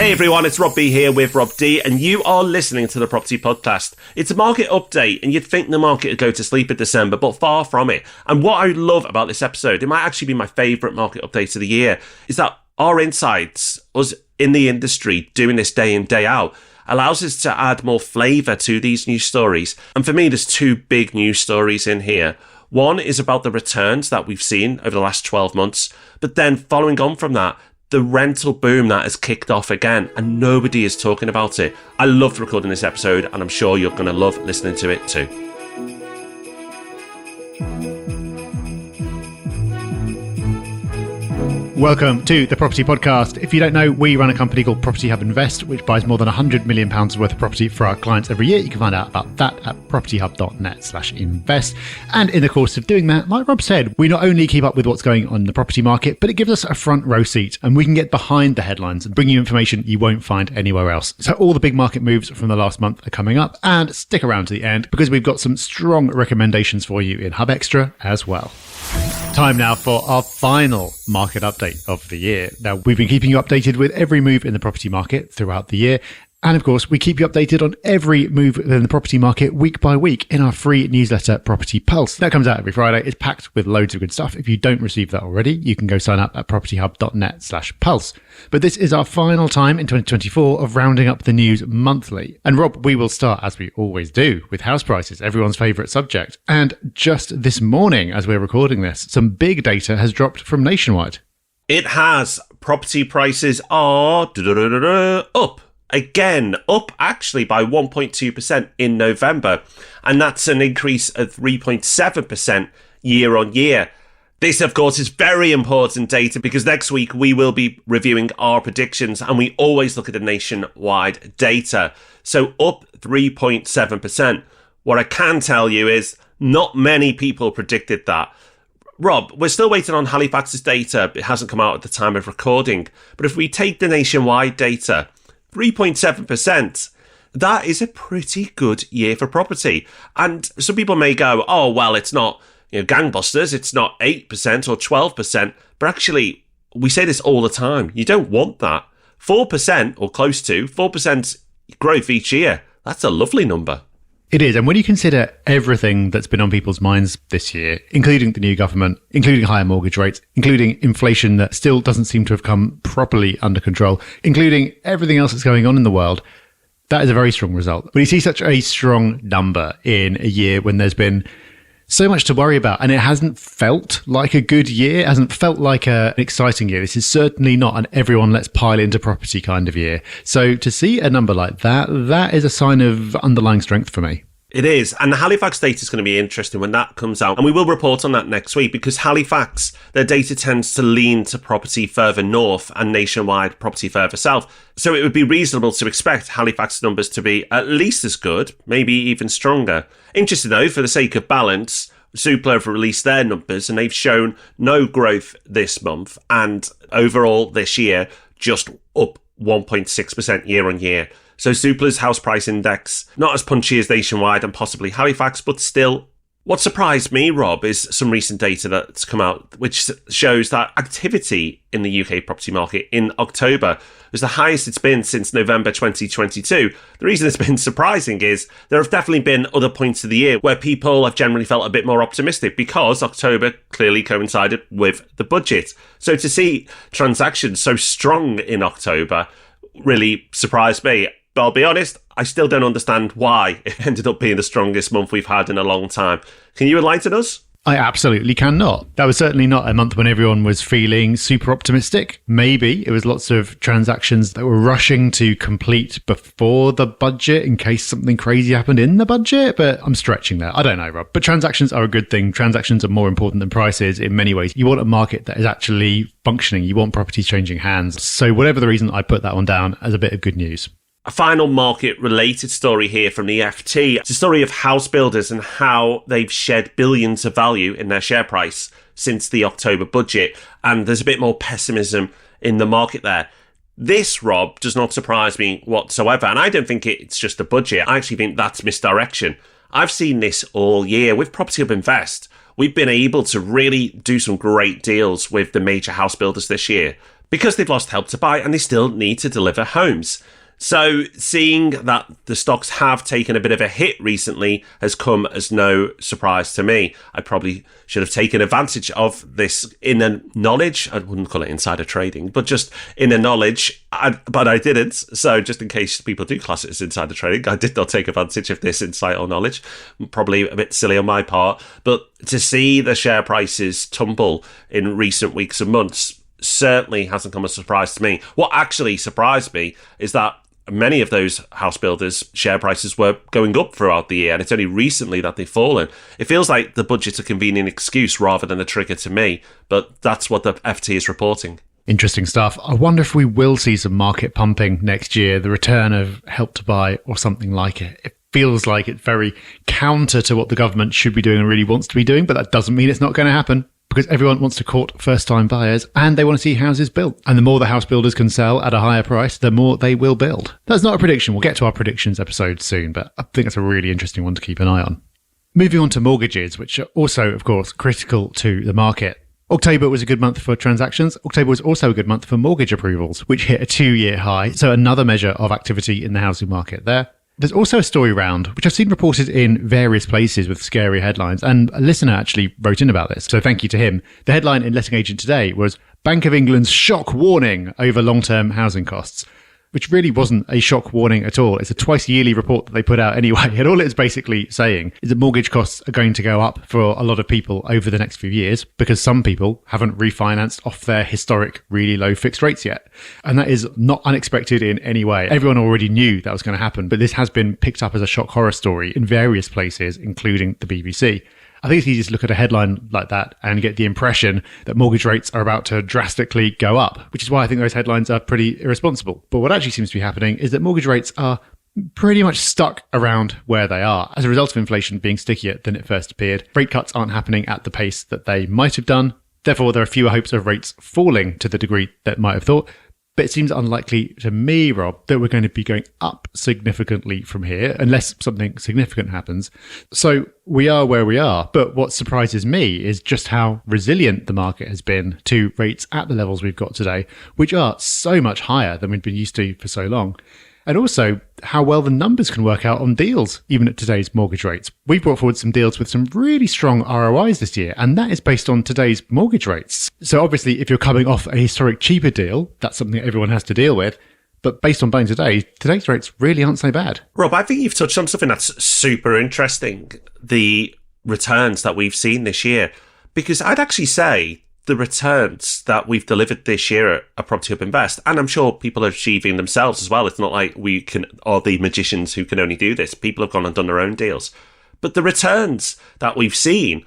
Hey everyone, it's Rob B here with Rob D, and you are listening to the Property Podcast. It's a market update, and you'd think the market would go to sleep in December, but far from it. And what I love about this episode, it might actually be my favourite market update of the year, is that our insights, us in the industry doing this day in, day out, allows us to add more flavour to these news stories. And for me, there's two big news stories in here. One is about the returns that we've seen over the last 12 months, but then following on from that, the rental boom that has kicked off again, and nobody is talking about it. I loved recording this episode, and I'm sure you're going to love listening to it too. Welcome to the Property Podcast. If you don't know, we run a company called Property Hub Invest, which buys more than £100 million worth of property for our clients every year. You can find out about that at propertyhub.net/invest. And in the course of doing that, like Rob said, we not only keep up with what's going on in the property market, but it gives us a front row seat, and we can get behind the headlines and bring you information you won't find anywhere else. So all the big market moves from the last month are coming up, and stick around to the end because we've got some strong recommendations for you in Hub Extra as well. Time now for our final market update of the year. Now, we've been keeping you updated with every move in the property market throughout the year. And of course, we keep you updated on every move in the property market week by week in our free newsletter, Property Pulse. That comes out every Friday. It's packed with loads of good stuff. If you don't receive that already, you can go sign up at propertyhub.net/pulse. But this is our final time in 2024 of rounding up the news monthly. And Rob, we will start, as we always do, with house prices, everyone's favourite subject. And just this morning, as we're recording this, some big data has dropped from Nationwide. It has. Property prices are up. Again, up actually by 1.2% in November, and that's an increase of 3.7% year on year. This, of course, is very important data because next week we will be reviewing our predictions, and we always look at the nationwide data. So up 3.7%. What I can tell you is not many people predicted that. Rob, we're still waiting on Halifax's data. It hasn't come out at the time of recording. But if we take the nationwide data, 3.7%, that is a pretty good year for property. And some people may go, oh, well, it's not gangbusters, it's not 8% or 12%. But actually, we say this all the time. You don't want that. 4% or close to 4% growth each year. That's a lovely number. It is. And when you consider everything that's been on people's minds this year, including the new government, including higher mortgage rates, including inflation that still doesn't seem to have come properly under control, including everything else that's going on in the world, that is a very strong result. When you see such a strong number in a year when there's been so much to worry about, and it hasn't felt like a good year, hasn't felt like an exciting year. This is certainly not an everyone let's pile into property kind of year. So to see a number like that, that is a sign of underlying strength for me. It is. And the Halifax data is going to be interesting when that comes out. And we will report on that next week because Halifax, their data tends to lean to property further north and nationwide property further south. So it would be reasonable to expect Halifax numbers to be at least as good, maybe even stronger. Interesting though, for the sake of balance, Zoopla have released their numbers and they've shown no growth this month. And overall this year, just up 1.6% year on year. So Zoopla's house price index, not as punchy as nationwide and possibly Halifax, but still. What surprised me, Rob, is some recent data that's come out, which shows that activity in the UK property market in October was the highest it's been since November 2022. The reason it's been surprising is there have definitely been other points of the year where people have generally felt a bit more optimistic because October clearly coincided with the budget. So to see transactions so strong in October really surprised me. But I'll be honest, I still don't understand why it ended up being the strongest month we've had in a long time. Can you enlighten us? I absolutely cannot. That was certainly not a month when everyone was feeling super optimistic. Maybe it was lots of transactions that were rushing to complete before the budget in case something crazy happened in the budget, but I'm stretching there. I don't know, Rob. But transactions are a good thing. Transactions are more important than prices in many ways. You want a market that is actually functioning. You want properties changing hands. So whatever the reason, I put that one down as a bit of good news. A final market-related story here from the FT. It's a story of house builders and how they've shed billions of value in their share price since the October budget. And there's a bit more pessimism in the market there. This, Rob, does not surprise me whatsoever. And I don't think it's just the budget. I actually think that's misdirection. I've seen this all year with Property Hub Invest. We've been able to really do some great deals with the major house builders this year. because they've lost Help to Buy and they still need to deliver homes. So seeing that the stocks have taken a bit of a hit recently has come as no surprise to me. I probably should have taken advantage of this inner knowledge. I wouldn't call it insider trading, but just inner knowledge. But I didn't. So just in case people do class it as insider trading, I did not take advantage of this insight or knowledge. Probably a bit silly on my part. But to see the share prices tumble in recent weeks and months certainly hasn't come as a surprise to me. What actually surprised me is that many of those house builders' share prices were going up throughout the year, and it's only recently that they've fallen. It feels like the budget's a convenient excuse rather than a trigger to me, but that's what the FT is reporting. Interesting stuff. I wonder if we will see some market pumping next year, the return of Help to Buy or something like it. It feels like it's very counter to what the government should be doing and really wants to be doing, but that doesn't mean it's not going to happen. Because everyone wants to court first-time buyers and they want to see houses built. And the more the house builders can sell at a higher price, the more they will build. That's not a prediction. We'll get to our predictions episode soon, but I think that's a really interesting one to keep an eye on. Moving on to mortgages, which are also, of course, critical to the market. October was a good month for transactions. October was also a good month for mortgage approvals, which hit a 2-year high. So another measure of activity in the housing market there. There's also a story round, which I've seen reported in various places with scary headlines, and a listener actually wrote in about this, so thank you to him. The headline in Letting Agent today was Bank of England's shock warning over long-term housing costs, which really wasn't a shock warning at all. It's a twice-yearly report that they put out anyway, and all it's basically saying is that mortgage costs are going to go up for a lot of people over the next few years because some people haven't refinanced off their historic really low fixed rates yet. And that is not unexpected in any way. Everyone already knew that was going to happen, but this has been picked up as a shock horror story in various places, including the BBC. I think it's easy to look at a headline like that and get the impression that mortgage rates are about to drastically go up, which is why I think those headlines are pretty irresponsible. But what actually seems to be happening is that mortgage rates are pretty much stuck around where they are. As a result of inflation being stickier than it first appeared, rate cuts aren't happening at the pace that they might have done. Therefore, there are fewer hopes of rates falling to the degree that might have thought. But it seems unlikely to me, Rob, that we're going to be going up significantly from here unless something significant happens. So we are where we are. But what surprises me is just how resilient the market has been to rates at the levels we've got today, which are so much higher than we've been used to for so long. And also how well the numbers can work out on deals, even at today's mortgage rates. We've brought forward some deals with some really strong ROIs this year, and that is based on today's mortgage rates. So obviously, if you're coming off a historic cheaper deal, that's something that everyone has to deal with. But based on buying today's rates really aren't so bad. Rob, I think you've touched on something that's super interesting, the returns that we've seen this year. Because I'd actually say the returns that we've delivered this year at Property Hub Invest, and I'm sure people are achieving themselves as well. It's not like we are the magicians who can only do this. People have gone and done their own deals. But the returns that we've seen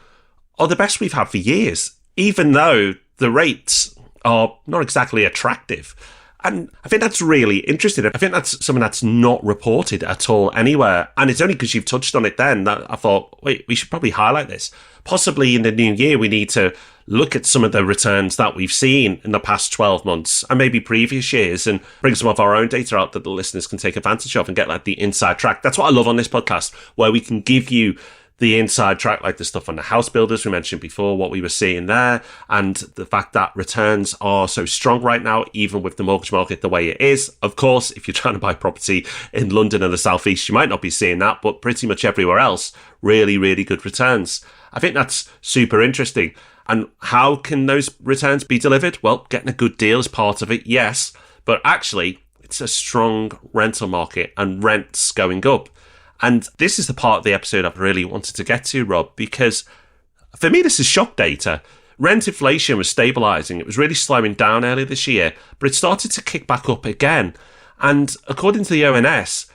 are the best we've had for years, even though the rates are not exactly attractive. And I think that's really interesting. I think that's something that's not reported at all anywhere. And it's only because you've touched on it then that I thought, wait, we should probably highlight this. Possibly in the new year, we need to look at some of the returns that we've seen in the past 12 months and maybe previous years and bring some of our own data out that the listeners can take advantage of and get like the inside track. That's what I love on this podcast, where we can give you the inside track, like the stuff on the house builders we mentioned before, what we were seeing there, and the fact that returns are so strong right now, even with the mortgage market the way it is. Of course, if you're trying to buy property in London and the Southeast, you might not be seeing that, but pretty much everywhere else, really, really good returns. I think that's super interesting. And how can those returns be delivered? Well, getting a good deal is part of it, yes, but actually, it's a strong rental market and rents going up. And this is the part of the episode I've really wanted to get to, Rob, because for me, this is shock data. Rent inflation was stabilising. It was really slowing down earlier this year, but it started to kick back up again. And according to the ONS,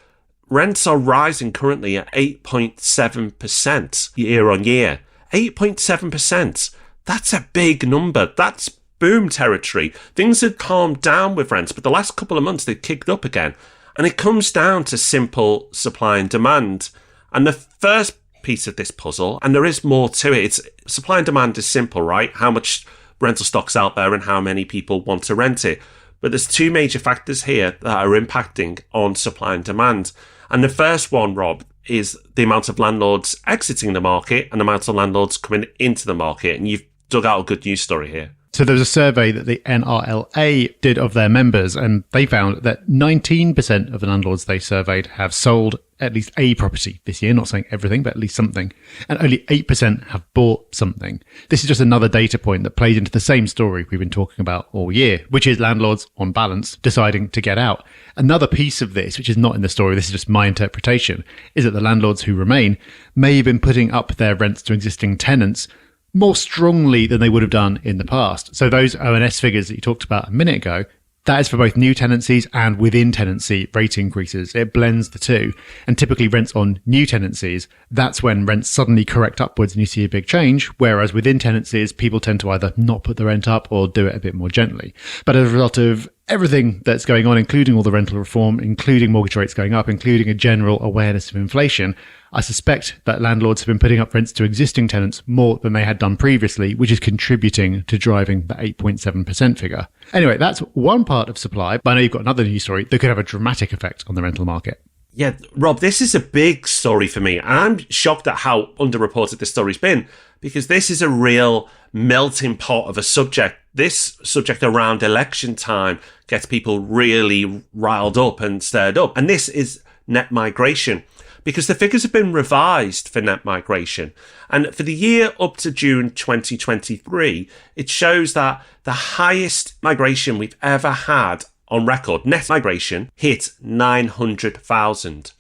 rents are rising currently at 8.7% year on year. 8.7%. That's a big number. That's boom territory. Things had calmed down with rents, but the last couple of months they've kicked up again. And it comes down to simple supply and demand. And the first piece of this puzzle, and there is more to it, it's supply and demand is simple, right? How much rental stock's out there and how many people want to rent it. But there's two major factors here that are impacting on supply and demand. And the first one, Rob, is the amount of landlords exiting the market and the amount of landlords coming into the market. And you've dug out a good news story here. So there was a survey that the NRLA did of their members, and they found that 19% of the landlords they surveyed have sold at least a property this year, not saying everything, but at least something. And only 8% have bought something. This is just another data point that plays into the same story we've been talking about all year, which is landlords, on balance, deciding to get out. Another piece of this, which is not in the story, this is just my interpretation, is that the landlords who remain may have been putting up their rents to existing tenants more strongly than they would have done in the past. So those ONS figures that you talked about a minute ago, that is for both new tenancies and within tenancy rate increases. It blends the two. And typically rents on new tenancies, that's when rents suddenly correct upwards and you see a big change. Whereas within tenancies, people tend to either not put the rent up or do it a bit more gently. But as a result of everything that's going on, including all the rental reform, including mortgage rates going up, including a general awareness of inflation, I suspect that landlords have been putting up rents to existing tenants more than they had done previously, which is contributing to driving the 8.7% figure. Anyway, that's one part of supply, but I know you've got another news story that could have a dramatic effect on the rental market. Yeah, Rob, this is a big story for me. I'm shocked at how underreported this story's been, because this is a real melting pot of a subject. This subject around election time gets people really riled up and stirred up. And this is net migration, because the figures have been revised for net migration. And for the year up to June 2023, it shows that the highest migration we've ever had on record, net migration, hit 900,000.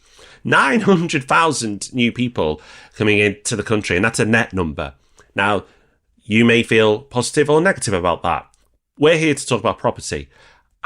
900,000 new people coming into the country, and that's a net number. Now, you may feel positive or negative about that. We're here to talk about property,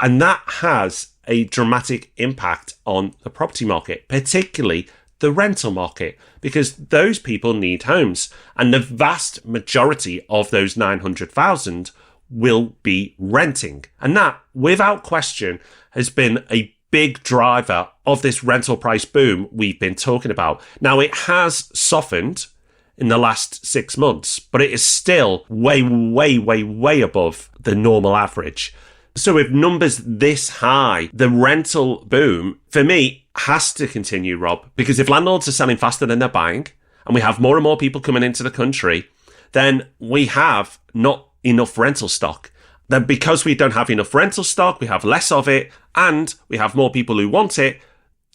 and that has a dramatic impact on the property market, particularly the rental market, because those people need homes, and the vast majority of those 900,000 will be renting. And that, without question, has been a big driver of this rental price boom we've been talking about. Now, it has softened in the last 6 months, but it is still way, way, way, way above the normal average. So with numbers this high, the rental boom, for me, has to continue, Rob, because if landlords are selling faster than they're buying, and we have more and more people coming into the country, then we have not enough rental stock. Then because we don't have enough rental stock, we have less of it, and we have more people who want it,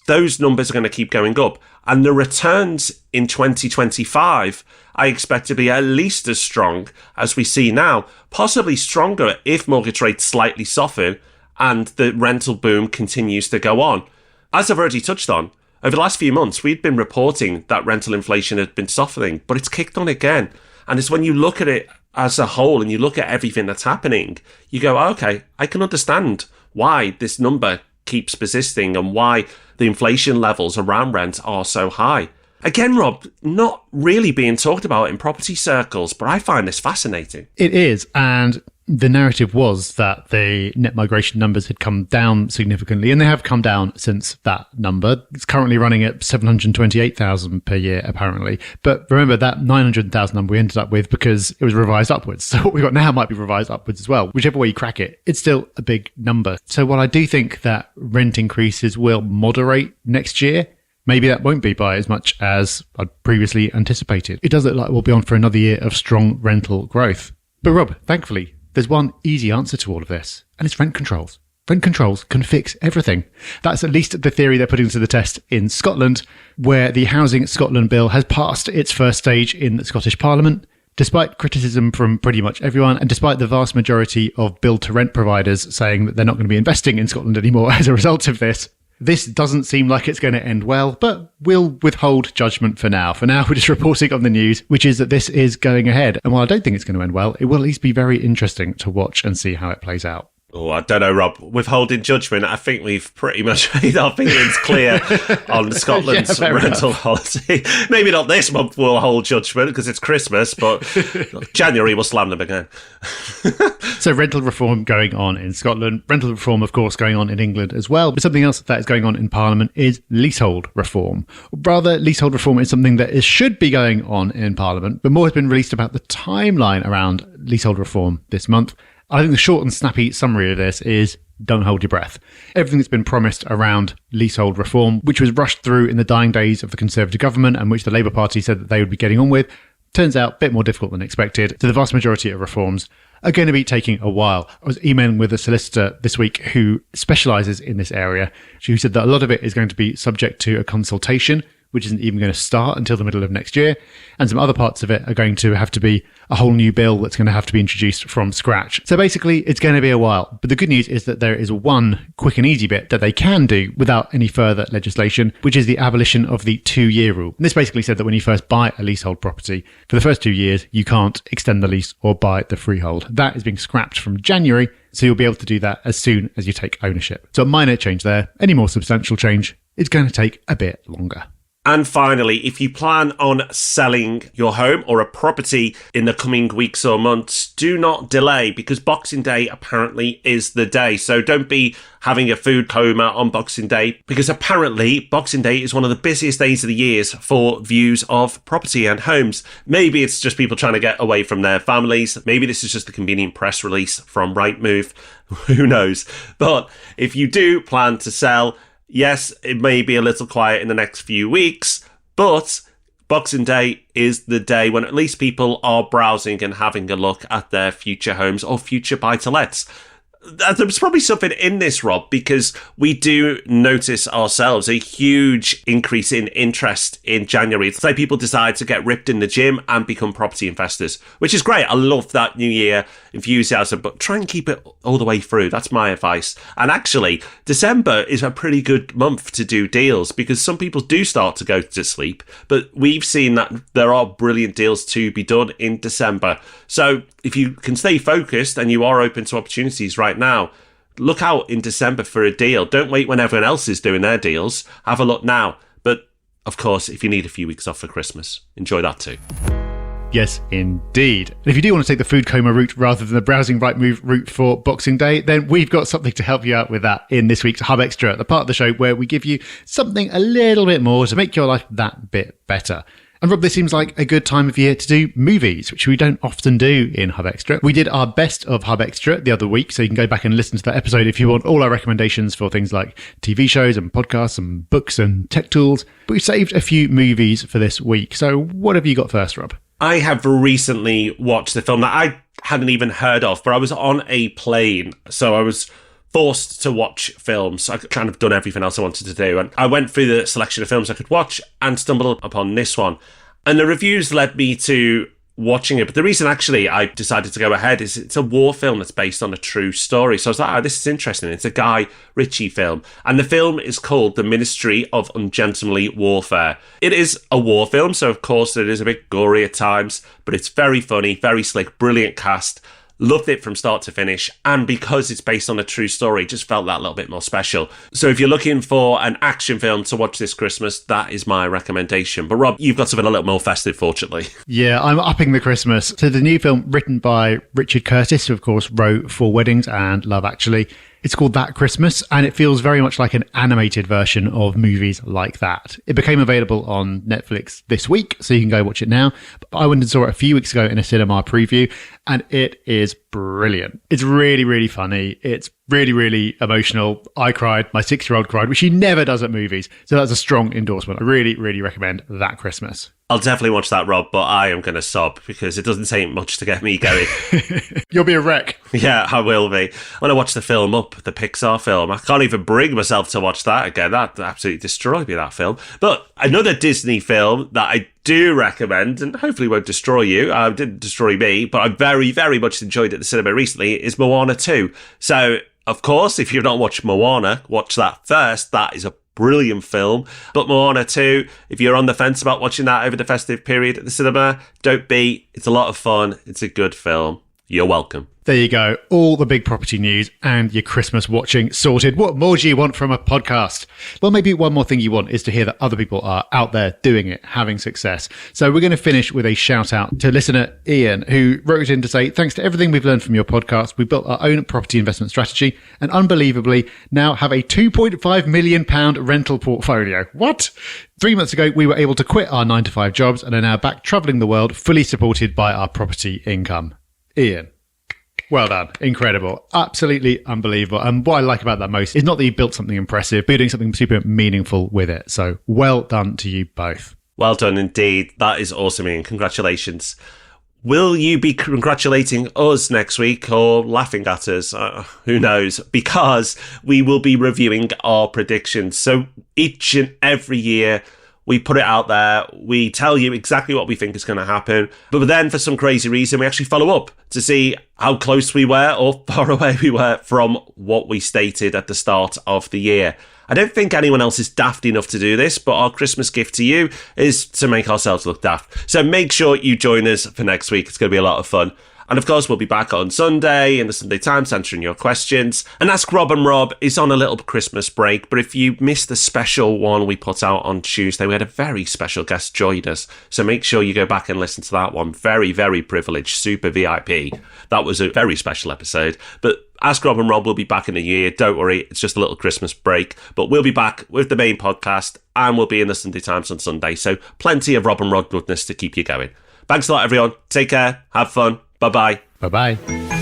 those numbers are going to keep going up. And the returns in 2025, I expect to be at least as strong as we see now, possibly stronger if mortgage rates slightly soften and the rental boom continues to go on. As I've already touched on, over the last few months, we've been reporting that rental inflation had been softening, but it's kicked on again. And it's when you look at it as a whole and you look at everything that's happening, you go, okay, I can understand why this number keeps persisting and why the inflation levels around rent are so high. Again, Rob, not really being talked about in property circles, but I find this fascinating. It is, and the narrative was that the net migration numbers had come down significantly, and they have come down since that number. It's currently running at 728,000 per year, apparently. But remember, that 900,000 number we ended up with because it was revised upwards. So what we've got now might be revised upwards as well. Whichever way you crack it, it's still a big number. So while I do think that rent increases will moderate next year, maybe that won't be by as much as I'd previously anticipated. It does look like we'll be on for another year of strong rental growth. But Rob, thankfully, there's one easy answer to all of this, and it's rent controls. Rent controls can fix everything. That's at least the theory they're putting to the test in Scotland, where the Housing Scotland Bill has passed its first stage in the Scottish Parliament. Despite criticism from pretty much everyone, and despite the vast majority of build-to-rent providers saying that they're not going to be investing in Scotland anymore as a result of this, this doesn't seem like it's going to end well, but we'll withhold judgment for now. For now, we're just reporting on the news, which is that this is going ahead. And while I don't think it's going to end well, it will at least be very interesting to watch and see how it plays out. Oh, I don't know, Rob. Withholding judgment, I think we've pretty much made our opinions clear on Scotland's rental policy. Maybe not this month we'll hold judgment because it's Christmas, but January we'll slam them again. So rental reform going on in Scotland. Rental reform, of course, going on in England as well. But something else that is going on in Parliament is leasehold reform. Rather, leasehold reform is something that should be going on in Parliament, but more has been released about the timeline around leasehold reform this month. I think the short and snappy summary of this is don't hold your breath. Everything that's been promised around leasehold reform, which was rushed through in the dying days of the Conservative government and which the Labour Party said that they would be getting on with, Turns out a bit more difficult than expected. So the vast majority of reforms are going to be taking a while. I was emailing with a solicitor this week who specialises in this area, who said that a lot of it is going to be subject to a consultation, which isn't even going to start until the middle of next year. And some other parts of it are going to have to be a whole new bill that's going to have to be introduced from scratch. So basically, it's going to be a while. But the good news is that there is one quick and easy bit that they can do without any further legislation, which is the abolition of the 2-year rule. And this basically said that when you first buy a leasehold property, for the first 2 years, you can't extend the lease or buy the freehold. That is being scrapped from January, so you'll be able to do that as soon as you take ownership. So a minor change there. Any more substantial change, it's going to take a bit longer. And finally, if you plan on selling your home or a property in the coming weeks or months, do not delay, because Boxing Day apparently is the day. So don't be having a food coma on Boxing Day, because apparently Boxing Day is one of the busiest days of the years for views of property and homes. Maybe it's just people trying to get away from their families. Maybe this is just a convenient press release from Rightmove. Who knows? But if you do plan to sell, yes, it may be a little quiet in the next few weeks, but Boxing Day is the day when at least people are browsing and having a look at their future homes or future buy-to-lets. There's probably something in this, Rob, because we do notice ourselves a huge increase in interest in January. It's like people decide to get ripped in the gym and become property investors, which is great. I love that New Year enthusiasm, but try and keep it all the way through. That's my advice. And actually, December is a pretty good month to do deals, because some people do start to go to sleep, but we've seen that there are brilliant deals to be done in December. So if you can stay focused and you are open to opportunities right now, look out in December for a deal. Don't wait when everyone else is doing their deals. Have a look now. But of course, if you need a few weeks off for Christmas, enjoy that too. Yes, indeed. And if you do want to take the food coma route rather than the browsing Rightmove route for Boxing Day, then we've got something to help you out with that in this week's Hub Extra, the part of the show where we give you something a little bit more to make your life that bit better. And Rob, this seems like a good time of year to do movies, which we don't often do in Hub Extra. We did our best of Hub Extra the other week, so you can go back and listen to that episode if you want all our recommendations for things like TV shows and podcasts and books and tech tools. But we've saved a few movies for this week. So what have you got first, Rob? I have recently watched a film that I hadn't even heard of, but I was on a plane, so I was forced to watch films. I kind of done everything else I wanted to do, and I went through the selection of films I could watch and stumbled upon this one. And the reviews led me to watching it. But the reason actually I decided to go ahead is it's a war film that's based on a true story. So I was like, oh, this is interesting. It's a Guy Ritchie film. And the film is called The Ministry of Ungentlemanly Warfare. It is a war film, so of course it is a bit gory at times, but it's very funny, very slick, brilliant cast. Loved it from start to finish, and because it's based on a true story, just felt that little bit more special. So if you're looking for an action film to watch this Christmas, that is my recommendation. But Rob, you've got something a little more festive, fortunately. Yeah, I'm upping the Christmas. So the new film written by Richard Curtis, who of course wrote Four Weddings and Love Actually. It's called That Christmas, and it feels very much like an animated version of movies like that. It became available on Netflix this week, so you can go watch it now. But I went and saw it a few weeks ago in a cinema preview, and it is brilliant. It's really, really funny. It's really, really emotional. I cried. My 6-year-old cried, which she never does at movies. So that's a strong endorsement. I really, really recommend That Christmas. I'll definitely watch that, Rob, but I am going to sob because it doesn't take much to get me going. You'll be a wreck. Yeah, I will be. When I watch the film Up, the Pixar film, I can't even bring myself to watch that again. That absolutely destroyed me, that film. But another Disney film that I do recommend, and hopefully won't destroy you, didn't destroy me, but I very, very much enjoyed it at the cinema recently, is Moana 2. So, of course, if you've not watched Moana, watch that first. That is a brilliant film. But Moana 2, if you're on the fence about watching that over the festive period at the cinema, don't be. It's a lot of fun. It's a good film. You're welcome. There you go. All the big property news and your Christmas watching sorted. What more do you want from a podcast? Well, maybe one more thing you want is to hear that other people are out there doing it, having success. So we're going to finish with a shout out to listener Ian, who wrote in to say, thanks to everything we've learned from your podcast, we built our own property investment strategy and unbelievably now have a £2.5 million rental portfolio. What? 3 months ago, we were able to quit our 9-to-5 jobs and are now back travelling the world, fully supported by our property income. Ian. Well done. Incredible. Absolutely unbelievable. And what I like about that most is not that you built something impressive, but you're doing something super meaningful with it. So well done to you both. Well done indeed. That is awesome, Ian. Congratulations. Will you be congratulating us next week or laughing at us? Who knows? Because we will be reviewing our predictions. So each and every year, we put it out there. We tell you exactly what we think is going to happen. But then for some crazy reason, we actually follow up to see how close we were or far away we were from what we stated at the start of the year. I don't think anyone else is daft enough to do this, but our Christmas gift to you is to make ourselves look daft. So make sure you join us for next week. It's going to be a lot of fun. And of course, we'll be back on Sunday in the Sunday Times answering your questions. And Ask Rob and Rob is on a little Christmas break. But if you missed the special one we put out on Tuesday, we had a very special guest join us. So make sure you go back and listen to that one. Very, very privileged, super VIP. That was a very special episode. But Ask Rob and Rob will be back in a year. Don't worry, it's just a little Christmas break. But we'll be back with the main podcast and we'll be in the Sunday Times on Sunday. So plenty of Rob and Rob goodness to keep you going. Thanks a lot, everyone. Take care. Have fun. Bye-bye. Bye-bye.